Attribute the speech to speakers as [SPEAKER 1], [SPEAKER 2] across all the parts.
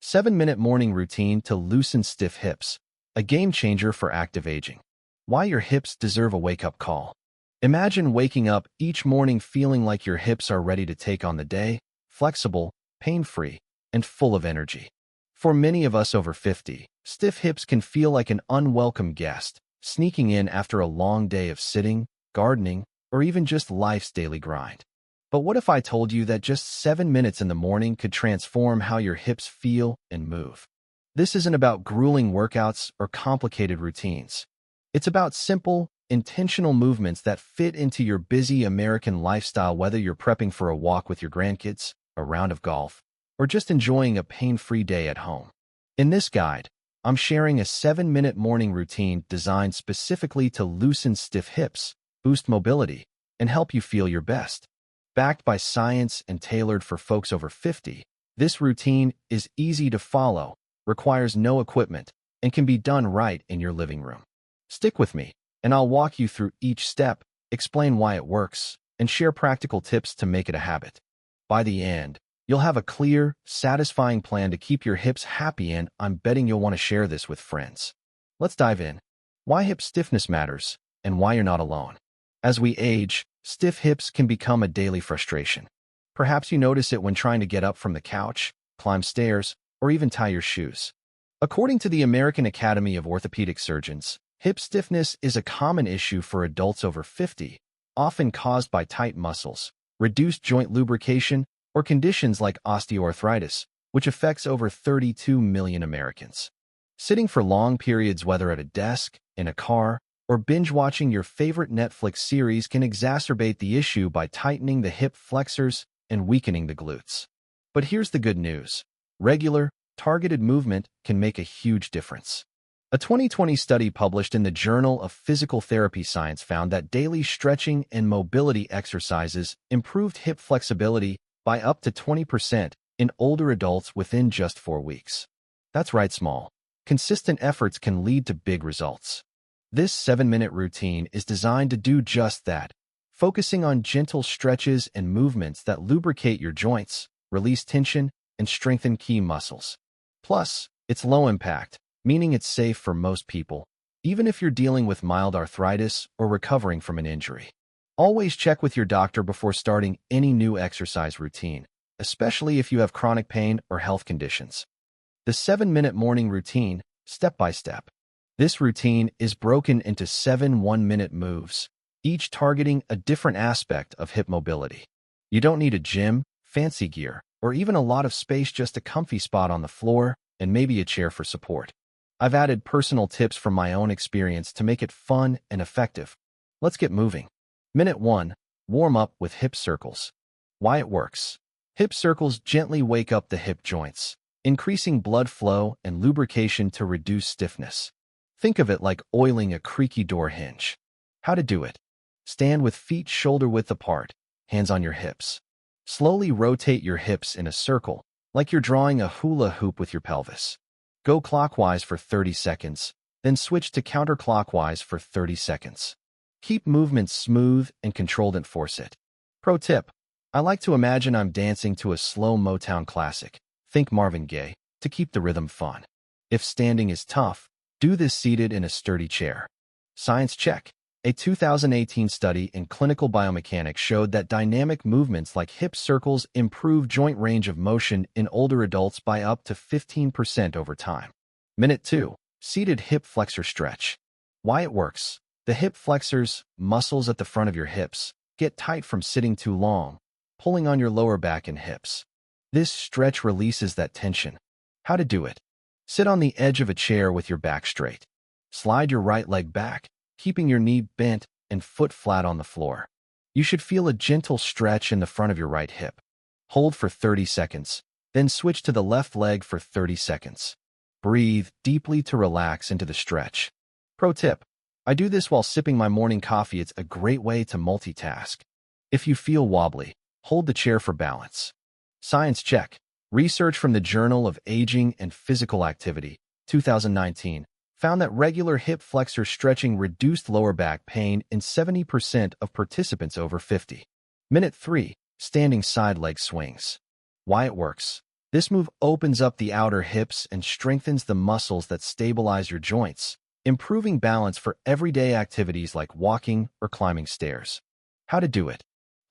[SPEAKER 1] 7-minute morning routine to loosen stiff hips. A game changer for active aging. Why your hips deserve a wake-up call. Imagine waking up each morning feeling like your hips are ready to take on the day, flexible, pain-free, and full of energy. For many of us over 50, stiff hips can feel like an unwelcome guest, sneaking in after a long day of sitting, gardening, or even just life's daily grind. But what if I told you that just 7 minutes in the morning could transform how your hips feel and move? This isn't about grueling workouts or complicated routines. It's about simple, intentional movements that fit into your busy American lifestyle, whether you're prepping for a walk with your grandkids, a round of golf, or just enjoying a pain-free day at home. In this guide, I'm sharing a 7-minute morning routine designed specifically to loosen stiff hips, boost mobility, and help you feel your best. Backed by science and tailored for folks over 50, this routine is easy to follow, requires no equipment, and can be done right in your living room. Stick with me, and I'll walk you through each step, explain why it works, and share practical tips to make it a habit. By the end, you'll have a clear, satisfying plan to keep your hips happy, and I'm betting you'll want to share this with friends. Let's dive in. Why hip stiffness matters, and why you're not alone. As we age, stiff hips can become a daily frustration. Perhaps you notice it when trying to get up from the couch, climb stairs, or even tie your shoes. According to the American Academy of Orthopedic Surgeons, hip stiffness is a common issue for adults over 50, often caused by tight muscles, reduced joint lubrication, or conditions like osteoarthritis, which affects over 32 million Americans. Sitting for long periods, whether at a desk, in a car, or binge-watching your favorite Netflix series can exacerbate the issue by tightening the hip flexors and weakening the glutes. But here's the good news. Regular, targeted movement can make a huge difference. A 2020 study published in the Journal of Physical Therapy Science found that daily stretching and mobility exercises improved hip flexibility by up to 20% in older adults within just 4 weeks. That's right, small. Consistent efforts can lead to big results. This 7-minute routine is designed to do just that, focusing on gentle stretches and movements that lubricate your joints, release tension, and strengthen key muscles. Plus, it's low impact, meaning it's safe for most people, even if you're dealing with mild arthritis or recovering from an injury. Always check with your doctor before starting any new exercise routine, especially if you have chronic pain or health conditions. The 7-minute morning routine, step by step. This routine is broken into 7 one-minute moves, each targeting a different aspect of hip mobility. You don't need a gym, fancy gear, or even a lot of space, just a comfy spot on the floor and maybe a chair for support. I've added personal tips from my own experience to make it fun and effective. Let's get moving. Minute 1. Warm up with hip circles. Why it works. Hip circles gently wake up the hip joints, increasing blood flow and lubrication to reduce stiffness. Think of it like oiling a creaky door hinge. How to do it. Stand with feet shoulder-width apart, hands on your hips. Slowly rotate your hips in a circle, like you're drawing a hula hoop with your pelvis. Go clockwise for 30 seconds, then switch to counterclockwise for 30 seconds. Keep movements smooth and controlled and force it. Pro tip. I like to imagine I'm dancing to a slow Motown classic, think Marvin Gaye, to keep the rhythm fun. If standing is tough, do this seated in a sturdy chair. Science check. A 2018 study in clinical biomechanics showed that dynamic movements like hip circles improve joint range of motion in older adults by up to 15% over time. Minute 2. Seated hip flexor stretch. Why it works. The hip flexors, muscles at the front of your hips, get tight from sitting too long, pulling on your lower back and hips. This stretch releases that tension. How to do it. Sit on the edge of a chair with your back straight. Slide your right leg back, keeping your knee bent and foot flat on the floor. You should feel a gentle stretch in the front of your right hip. Hold for 30 seconds, then switch to the left leg for 30 seconds. Breathe deeply to relax into the stretch. Pro tip. I do this while sipping my morning coffee. It's a great way to multitask. If you feel wobbly, hold the chair for balance. Science check. Research from the Journal of Aging and Physical Activity, 2019, found that regular hip flexor stretching reduced lower back pain in 70% of participants over 50. Minute 3. Standing side leg swings. Why it works. This move opens up the outer hips and strengthens the muscles that stabilize your joints, improving balance for everyday activities like walking or climbing stairs. How to do it.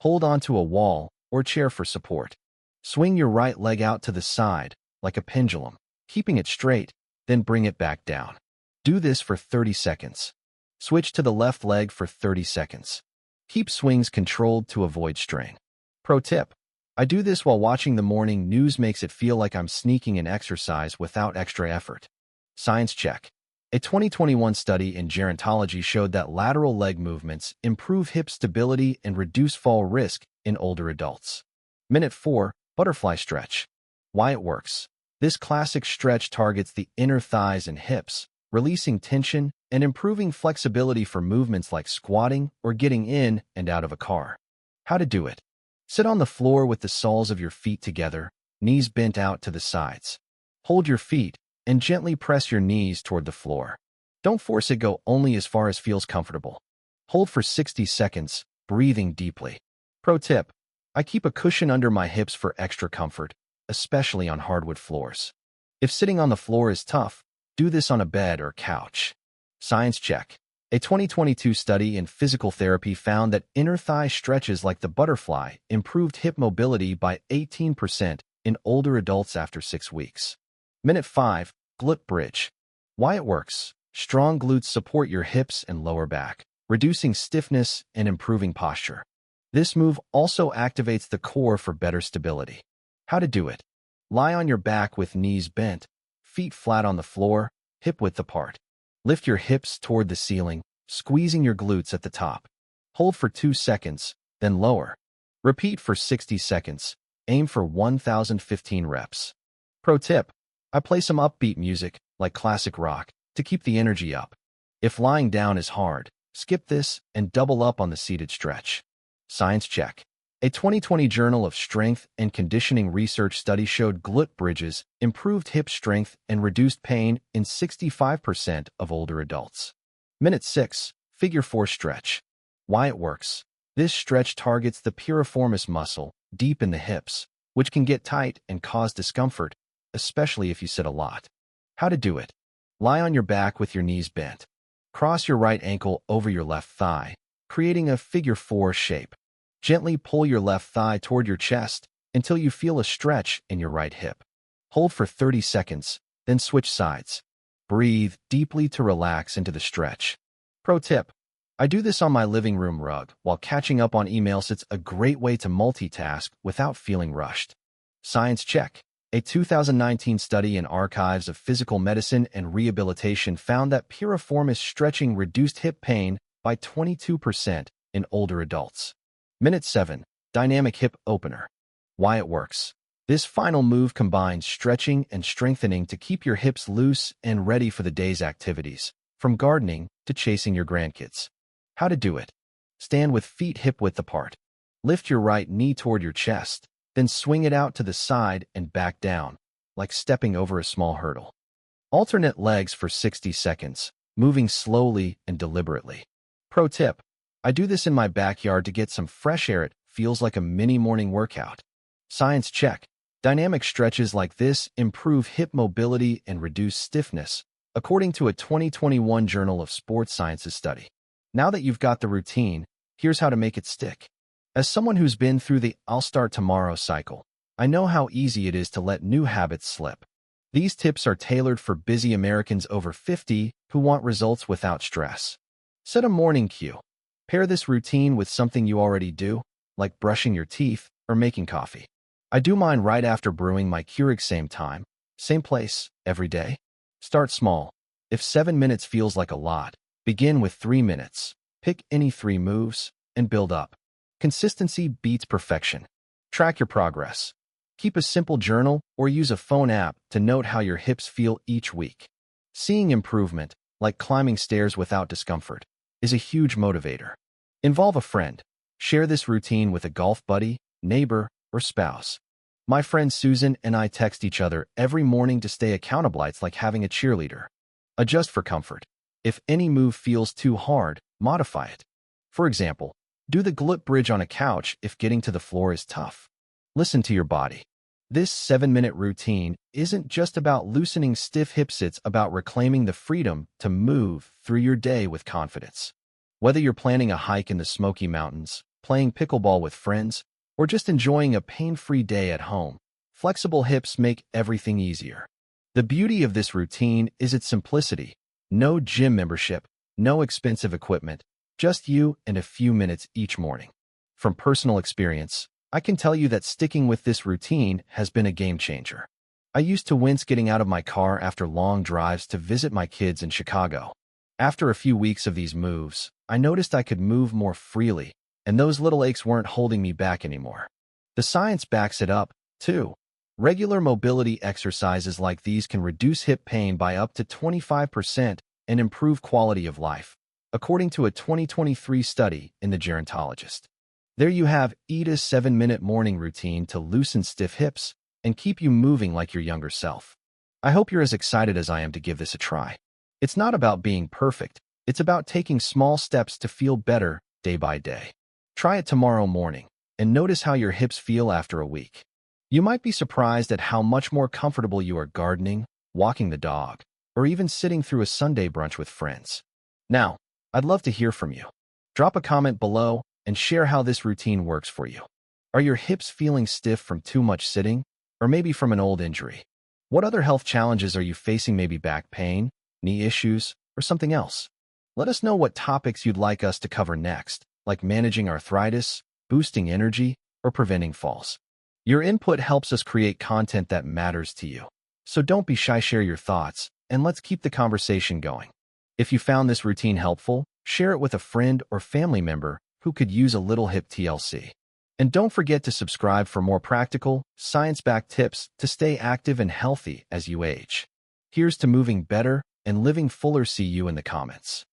[SPEAKER 1] Hold onto a wall or chair for support. Swing your right leg out to the side, like a pendulum, keeping it straight, then bring it back down. Do this for 30 seconds. Switch to the left leg for 30 seconds. Keep swings controlled to avoid strain. Pro tip. I do this while watching the morning news. Makes it feel like I'm sneaking in exercise without extra effort. Science check. A 2021 study in gerontology showed that lateral leg movements improve hip stability and reduce fall risk in older adults. Minute 4. Butterfly stretch. Why it works. This classic stretch targets the inner thighs and hips, releasing tension and improving flexibility for movements like squatting or getting in and out of a car. How to do it. Sit on the floor with the soles of your feet together, knees bent out to the sides. Hold your feet and gently press your knees toward the floor. Don't force it, go only as far as feels comfortable. Hold for 60 seconds, breathing deeply. Pro tip. I keep a cushion under my hips for extra comfort, especially on hardwood floors. If sitting on the floor is tough, do this on a bed or couch. Science check. A 2022 study in physical therapy found that inner thigh stretches like the butterfly improved hip mobility by 18% in older adults after 6 weeks. Minute 5. Glute bridge. Why it works. Strong glutes support your hips and lower back, reducing stiffness and improving posture. This move also activates the core for better stability. How to do it. Lie on your back with knees bent, feet flat on the floor, hip width apart. Lift your hips toward the ceiling, squeezing your glutes at the top. Hold for 2 seconds, then lower. Repeat for 60 seconds. Aim for 1,015 reps. Pro tip. I play some upbeat music, like classic rock, to keep the energy up. If lying down is hard, skip this and double up on the seated stretch. Science check. A 2020 Journal of Strength and Conditioning research study showed glute bridges improved hip strength and reduced pain in 65% of older adults. Minute 6. Figure 4 stretch. Why it works. This stretch targets the piriformis muscle, deep in the hips, which can get tight and cause discomfort, especially if you sit a lot. How to do it. Lie on your back with your knees bent. Cross your right ankle over your left thigh, creating a figure 4 shape. Gently pull your left thigh toward your chest until you feel a stretch in your right hip. Hold for 30 seconds, then switch sides. Breathe deeply to relax into the stretch. Pro tip. I do this on my living room rug while catching up on emails. It's a great way to multitask without feeling rushed. Science check. A 2019 study in Archives of Physical Medicine and Rehabilitation found that piriformis stretching reduced hip pain by 22% in older adults. Minute 7. Dynamic hip opener. Why it works. This final move combines stretching and strengthening to keep your hips loose and ready for the day's activities, from gardening to chasing your grandkids. How to do it. Stand with feet hip width apart. Lift your right knee toward your chest, then swing it out to the side and back down, like stepping over a small hurdle. Alternate legs for 60 seconds, moving slowly and deliberately. Pro tip. I do this in my backyard to get some fresh air. It feels like a mini morning workout. Science check. Dynamic stretches like this improve hip mobility and reduce stiffness, according to a 2021 Journal of Sports Sciences study. Now that you've got the routine, here's how to make it stick. As someone who's been through the "I'll start tomorrow" cycle, I know how easy it is to let new habits slip. These tips are tailored for busy Americans over 50 who want results without stress. Set a morning cue. Pair this routine with something you already do, like brushing your teeth or making coffee. I do mine right after brewing my Keurig. Same time, same place, every day. Start small. If 7 minutes feels like a lot, begin with 3 minutes. Pick any 3 moves and build up. Consistency beats perfection. Track your progress. Keep a simple journal or use a phone app to note how your hips feel each week. Seeing improvement, like climbing stairs without discomfort, is a huge motivator. Involve a friend. Share this routine with a golf buddy, neighbor, or spouse. My friend Susan and I text each other every morning to stay accountable. It's like having a cheerleader. Adjust for comfort. If any move feels too hard, modify it. For example, do the glute bridge on a couch if getting to the floor is tough. Listen to your body. This 7-minute routine isn't just about loosening stiff hips, it's about reclaiming the freedom to move through your day with confidence. Whether you're planning a hike in the Smoky Mountains, playing pickleball with friends, or just enjoying a pain-free day at home, flexible hips make everything easier. The beauty of this routine is its simplicity. No gym membership, no expensive equipment, just you and a few minutes each morning. From personal experience, I can tell you that sticking with this routine has been a game changer. I used to wince getting out of my car after long drives to visit my kids in Chicago. After a few weeks of these moves, I noticed I could move more freely, and those little aches weren't holding me back anymore. The science backs it up, too. Regular mobility exercises like these can reduce hip pain by up to 25% and improve quality of life, according to a 2023 study in The Gerontologist. There you have Ida's 7-minute morning routine to loosen stiff hips and keep you moving like your younger self. I hope you're as excited as I am to give this a try. It's not about being perfect, it's about taking small steps to feel better day by day. Try it tomorrow morning and notice how your hips feel after a week. You might be surprised at how much more comfortable you are gardening, walking the dog, or even sitting through a Sunday brunch with friends. Now, I'd love to hear from you. Drop a comment below and share how this routine works for you. Are your hips feeling stiff from too much sitting, or maybe from an old injury? What other health challenges are you facing, maybe back pain, knee issues, or something else? Let us know what topics you'd like us to cover next, like managing arthritis, boosting energy, or preventing falls. Your input helps us create content that matters to you. So don't be shy, share your thoughts, and let's keep the conversation going. If you found this routine helpful, share it with a friend or family member who could use a little hip TLC. And don't forget to subscribe for more practical, science-backed tips to stay active and healthy as you age. Here's to moving better and living fuller. See you in the comments.